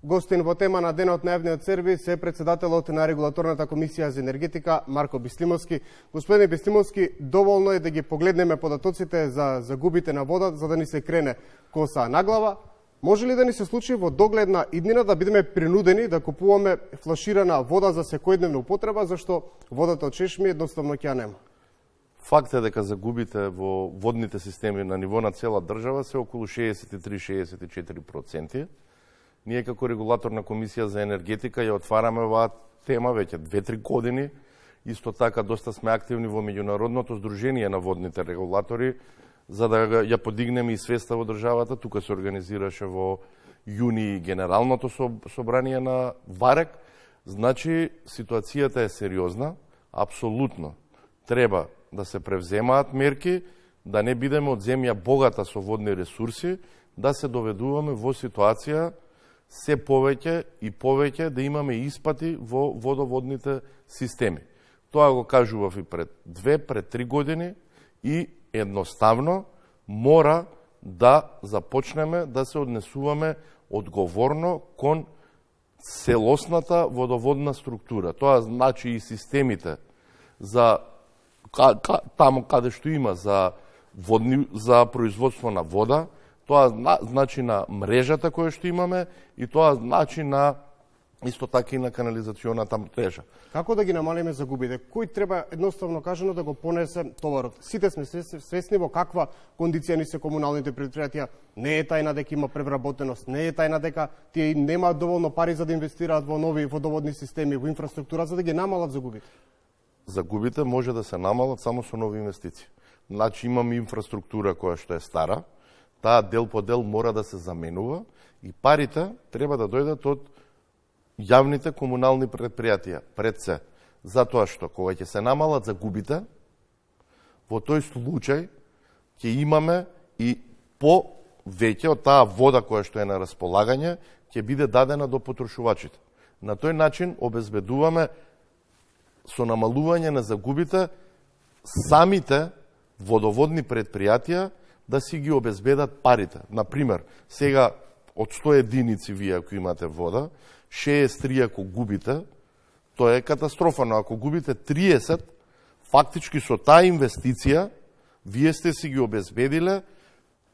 Гостин во тема на денот на јавниот сервис е председателот на Регулаторната комисија за енергетика Марко Бислимовски. Господине Бислимовски, доволно е да ги погледнеме податоците за загубите на вода, за да ни се крене коса на глава. Може ли да ни се случи во догледна иднина да бидеме принудени да купуваме флаширана вода за секојдневна употреба, зашто водата од чешми едноставно ќе нема? Факт е дека загубите во водните системи на ниво на цела држава се околу 63-64%. Ние како Регулаторна комисија за енергетика ја отвараме оваа тема веќе 2-3 години. Исто така доста сме активни во меѓународното здружение на водните регулатори, за да ја подигнеме и свеста во државата. Тука се организираше во јуни генералното собрание на ВАРЕК. Значи, ситуацијата е сериозна. Апсолутно треба да се превземаат мерки, да не бидеме од земја богата со водни ресурси, да се доведуваме во ситуација се повеќе и повеќе да имаме испати во водоводните системи. Тоа го кажував и пред 2, пред 3 години и едноставно мора да започнеме да се однесуваме одговорно кон целосната водоводна структура. Тоа значи и системите за таму каде што има за производство на вода, тоа значи на мрежата која што имаме и тоа значи на исто така и на канализационата мрежа. Како да ги намалиме загубите? Кој треба едноставно кажано да го понесе товарот? Сите сме свесни во каква кондиција ни се комуналните предпријатија. Не е тајна дека има превработеност, не е тајна дека тие немаат доволно пари за да инвестираат во нови водоводни системи, во инфраструктура за да ги намалат загубите. Загубите може да се намалат само со нови инвестиции. Значи имаме инфраструктура која што е стара, таа дел по дел мора да се заменува и парите треба да дојдат од јавните комунални предпријатија, пред се. Затоа што кога ќе се намалат загубите, во тој случај ќе имаме и повеќе од таа вода која што е на располагање, ќе биде дадена до потрошувачите. На тој начин обезбедуваме со намалување на загубите самите водоводни предпријатија да си ги обезбедат парите. Например, сега од 100 единици вие ако имате вода, 63 ако губите, тоа е катастрофа, но ако губите 30, фактички со таа инвестиција, вие сте си ги обезбедиле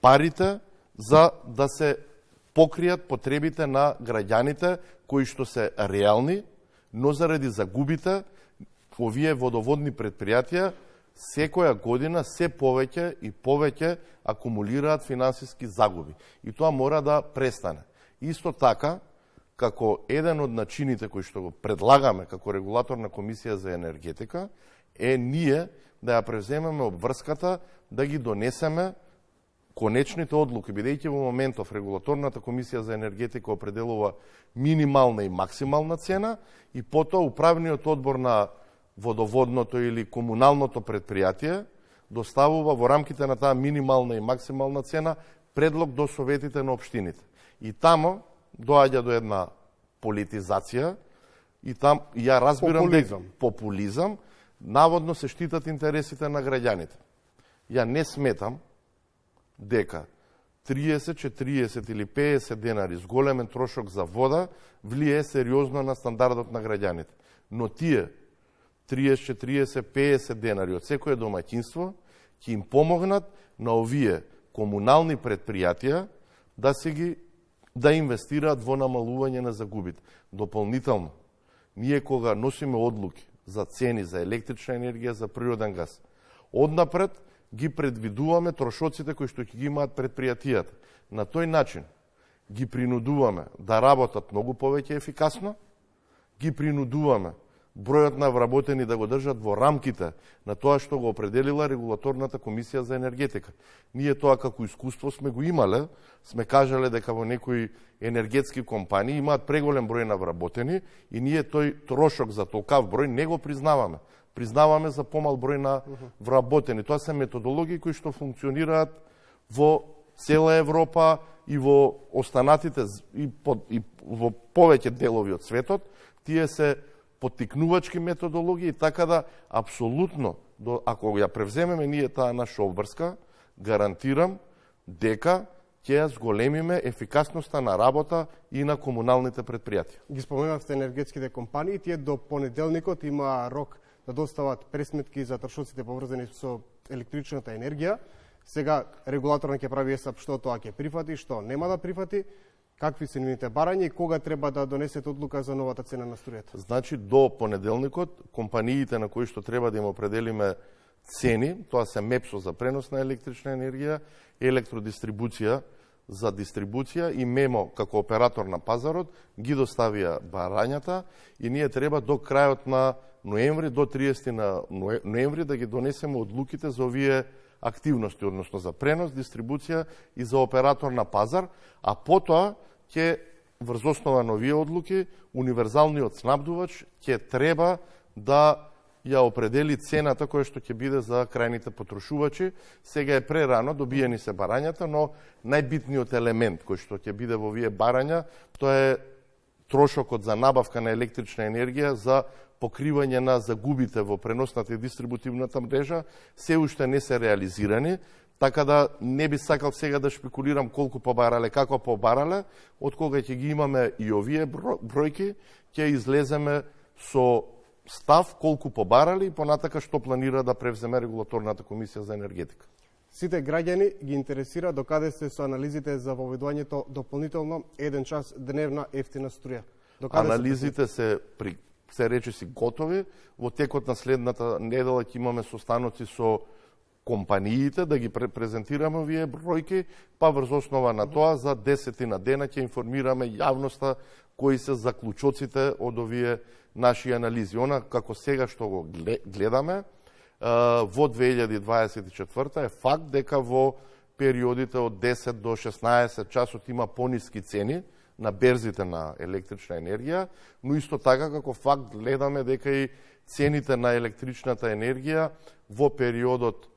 парите за да се покријат потребите на граѓаните кои што се реални, но заради загубите, овие водоводни предпријатија секоја година се повеќе и повеќе акумулираат финансиски загуби. И тоа мора да престане. Исто така, како еден од начините кои што го предлагаме како Регулаторна комисија за енергетика, е ние да ја превземеме обврската да ги донесеме конечните одлуки, бидејќи во моментов Регулаторната комисија за енергетика определува минимална и максимална цена и потоа управниот одбор на водоводното или комуналното предпријатие доставува во рамките на таа минимална и максимална цена предлог до советите на општините. И тамо доаѓа до една политизација и там ја разбирам популизам, наводно се штитат интересите на граѓаните. Ја не сметам дека 30, 40 или 50 денари с големен трошок за вода влие сериозно на стандардот на граѓаните. Но тие 30, 40, 50 денари од секое домаќинство ќе им помогнат на овие комунални предпријатија да инвестираат во намалување на загубите. Дополнително, ние кога носиме одлуки за цени за електрична енергија, за природен газ, однапред ги предвидуваме трошоците кои што ќе ги имаат предпријатијата. На тој начин ги принудуваме да работат многу повеќе ефикасно, ги принудуваме бројот на вработени да го држат во рамките на тоа што го определила Регулаторната комисија за енергетика. Ние тоа како искуство сме го имале, сме кажале дека во некои енергетски компании имаат преголем број на вработени и ние тој трошок за толкав број не го признаваме. Признаваме за помал број на вработени. Тоа се методологии кои што функционираат во цела Европа и во останатите и во повеќе делови од светот. Тие се поттикнувачки методологии, така да апсолутно, ако ја превземеме ние таа наша обврска, гарантирам дека ќе ја зголемиме ефикасноста на работа и на комуналните предпријатија. Ги споменавте енергетските компании, тие до понеделникот има рок да достават пресметки за трошоците поврзани со електричната енергија. Сега регулаторот ќе прави есап што тоа ќе прифати, што нема да прифати, какви се нивните барања и кога треба да донесете одлука за новата цена на струјата. Значи, до понеделникот, компаниите на кои што треба да им определиме цени, тоа се МЕПСО за пренос на електрична енергија, Електродистрибуција за дистрибуција и МЕМО како оператор на пазарот, ги доставија барањата и ние треба до крајот на ноември, до 30 на ноември да ги донесеме одлуките за овие активности, односно за пренос, дистрибуција и за оператор на пазар, а потоа ќе врз основа на овие одлуки универзалниот снабдувач ќе треба да ја определи цената која што ќе биде за крајните потрошувачи. Сега е прерано, добиени се барањата, но најбитниот елемент кој што ќе биде во овие барања, тоа е трошокот за набавка на електрична енергија за покривање на загубите во преносната и дистрибутивната мрежа, се уште не се реализирани, така да не би сакал сега да шпекулирам колку побарале, како побарале, од кога ќе ги имаме и овие бројки, ќе излеземе со став колку побарали и понатака што планира да превземе регулаторната комисија за енергетика. Сите граѓани ги интересира докаде се со анализите за воведувањето дополнително 1 час дневна ефтина струја. Анализите се речиси готови. Во текот на следната недела ќе имаме состаноци со компаниите да ги презентираме овие бројки, па врз основа на тоа за 10 на дена ќе информираме јавноста кои се заклучоците од овие наши анализи. Она како сега што го гледаме во 2024 е факт дека во периодите од 10 до 16 часот има пониски цени на берзите на електрична енергија, но исто така како факт гледаме дека и цените на електричната енергија во периодот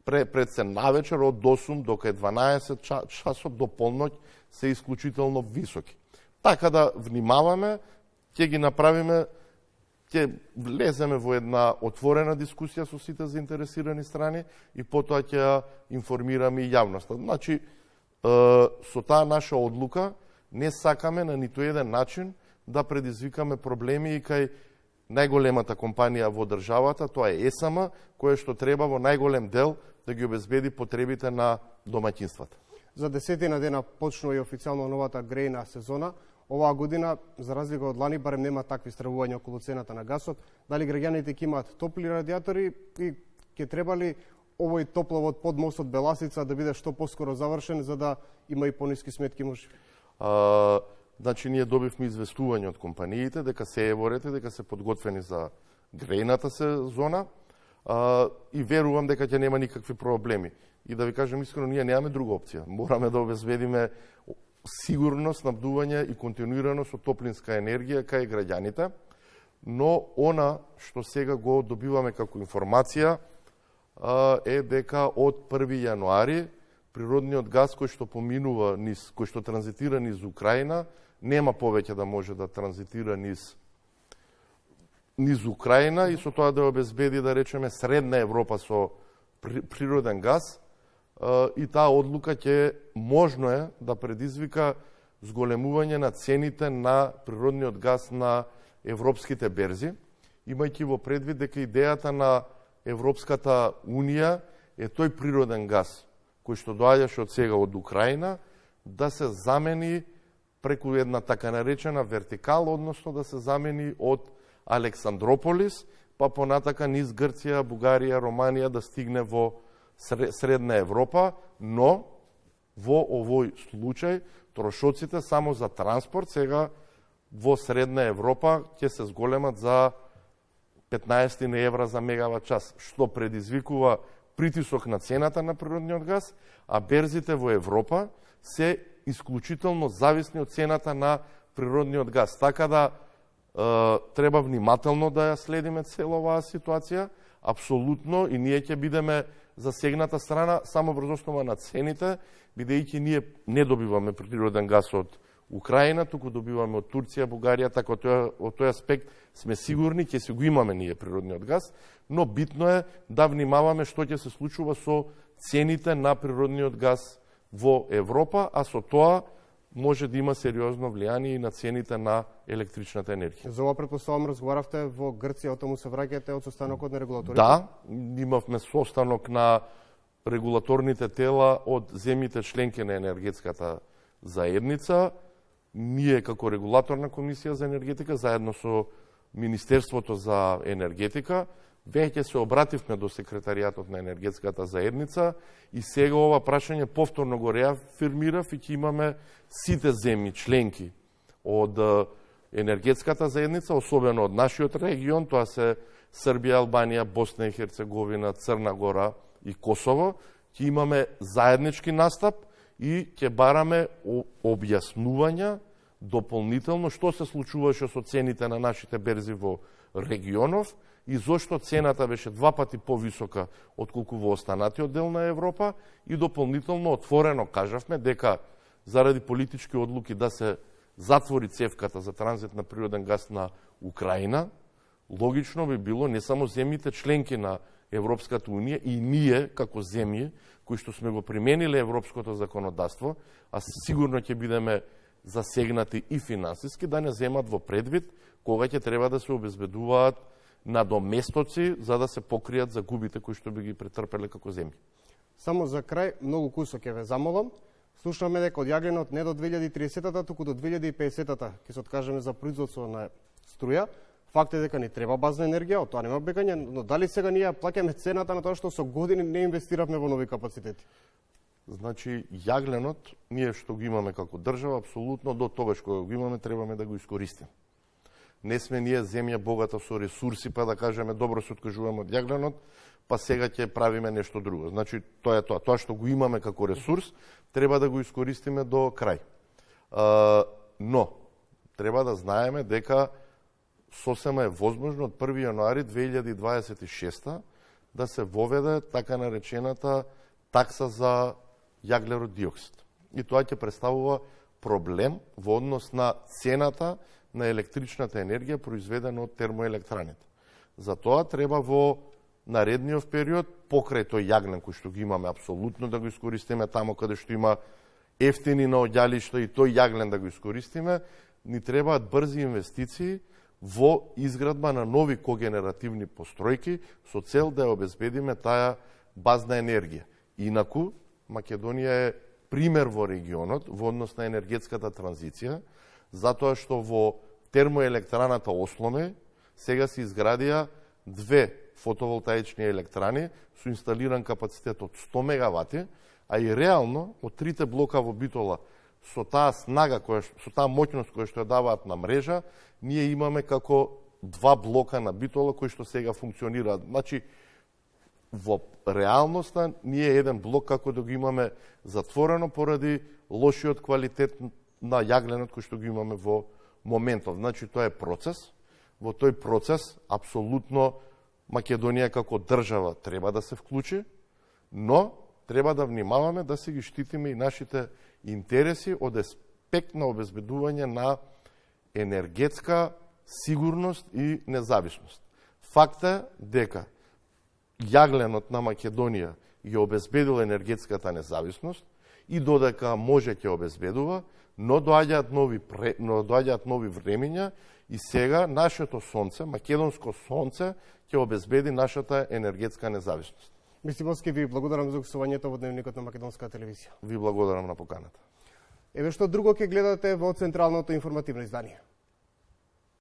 пред се навечер од 8 до 12 часот до полноќ се исклучително високи. Така да внимаваме, ќе ги направиме, ќе влеземе во една отворена дискусија со сите заинтересирани страни и потоа ќе ја информираме и јавноста. Значи, со таа наша одлука не сакаме на ниту еден начин да предизвикаме проблеми и кај најголемата компанија во државата, тоа е ЕСМ, која што треба во најголем дел да ги обезбеди потребите на домаќинствата. За 10 дена почнува и официјално новата грејна сезона. Оваа година, за разлика од лани, барем нема такви стравувања околу цената на гасот. Дали граѓаните ќе имаат топли радиатори и ќе треба ли овој топловод под мостот Беласица да биде што поскоро завршен, за да има и пониски сметки можеби? Значи, ние добивме известување од компаниите дека се еворете, дека се подготвени за грејната сезона и верувам дека ќе нема никакви проблеми. И да ви кажем искрено, ние немаме друга опција. Мораме да обезбедиме сигурно снабдување и континуирано со топлинска енергија кај граѓаните, но она што сега го добиваме како информација е дека од 1 јануари природниот газ кој што поминува низ, кој што транзитира низ Украина, нема повеќе да може да транзитира низ Украина и со тоа да обезбеди, да речеме, средна Европа со природен газ, и таа одлука ќе можно е да предизвика зголемување на цените на природниот газ на европските берзи, имајќи во предвид дека идејата на Европската Унија е тој природен газ кој што доаѓаше од сега од Украина да се замени преку една така наречена вертикала, односно да се замени од Александрополис, па понатака низ Грција, Бугарија, Романија да стигне во Средна Европа, но во овој случај трошоците само за транспорт сега во Средна Европа ќе се зголемат за 15 евра за мегават час, што предизвикува притисок на цената на природниот газ, а берзите во Европа се исклучително зависни од цената на природниот газ. Така да треба внимателно да ја следиме цела оваа ситуација, апсолутно, и ние ќе бидеме засегната страна само врз основа на цените, бидејќи ние не добиваме природен газ од Украина, туку добиваме од Турција, Бугарија, така од тој аспект сме сигурни ќе се го имаме ние природниот газ, но битно е да внимаваме што ќе се случува со цените на природниот газ во Европа, а со тоа може да има сериозно влијание и на цените на електричната енергија. За ова претпоставам разговаравте во Грција, од таму се враќате од состанокот на регулаторите? Да, имавме состанок на регулаторните тела од земјите членки на енергетската заедница. Ние како регулаторна комисија за енергетика, заедно со Министерството за енергетика, веќе се обративме до секретаријатот на енергетската заедница и сега ова прашање повторно го реафирмирав и ќе имаме сите земји членки од енергетската заедница, особено од нашиот регион, тоа се Србија, Албанија, Босна и Херцеговина, Црна Гора и Косово, ќе имаме заеднички настап и ќе бараме објаснувања дополнително што се случуваше со цените на нашите берзи во регионов и зошто цената беше 2 пати повисока отколку во останатиот дел на Европа и дополнително отворено кажавме дека заради политички одлуки да се затвори цевката за транзит на природен газ на Украина, логично би било не само земјите членки на Европската Унија и ние како земји кои што сме го примениле европското законодавство, а сигурно ќе бидеме засегнати и финансиски, да не земат во предвид кога ќе треба да се обезбедуваат надоместоци за да се покријат загубите кои што би ги претрпеле како земји. Само за крај, многу кусо ќе ве замолам. Слушнаме дека од јагленот не до 2030-та, туку до 2050-та ќе се откажеме за производство на струја. Факт е дека ни треба базна енергија, од тоа нема бегање, но дали сега ние плаќаме цената на тоа што со години не инвестиравме во нови капацитети? Значи, јагленот, ние што го имаме како држава, апсолутно до тогаш кога го имаме, требаме да го искористиме. Не сме ние земја богата со ресурси, па да кажеме добро се откажуваме од јагленот, па сега ќе правиме нешто друго. Значи, тоа е тоа. Тоа што го имаме како ресурс, треба да го искористиме до крај. Но, треба да знаеме дека сосема е возможно од 1. јануари 2026 да се воведе така наречената такса за јаглерод диоксид. И тоа ќе представува проблем во однос на цената на електричната енергија произведена од термоелектраните. Затоа треба во наредниот период, покрај тој јаглен кој што ги имаме, апсолутно да го искористиме тамо каде што има ефтини наоѓалишта и тој јаглен да го искористиме, ни требаат брзи инвестиции во изградба на нови когенеративни постројки со цел да ја обезбедиме таа базна енергија. Инаку, Македонија е пример во регионот во однос на енергетската транзиција, затоа што во термоелектраната Осломе сега се изградија 2 фотоволтаични електрани со инсталиран капацитет од 100 мегавати, а и реално од 3 блока во Битола со таа снага, со таа моќност која што ја даваат на мрежа, ние имаме како 2 блока на Битола кои што сега функционираат. Значи, во реалноста ние еден блок како да го имаме затворено поради лошиот квалитет на јагленот кој што го имаме во моментов. Значи, тоа е процес. Во тој процес, апсолутно, Македонија како држава треба да се вклучи, но треба да внимаваме да се ги штитиме и нашите интереси од аспект на обезбедување на енергетска сигурност и независност. Факт е дека јагленот на Македонија ја обезбедил енергетската независност и додека може ќе обезбедува, но доаѓаат нови времења и сега нашето сонце, македонско сонце, ќе обезбеди нашата енергетска независност. Бислимовски, ви благодарам за гостувањето во Дневникот на Македонска телевизија. Ви благодарам на поканата. Еве што друго ќе гледате во Централното информативно издание.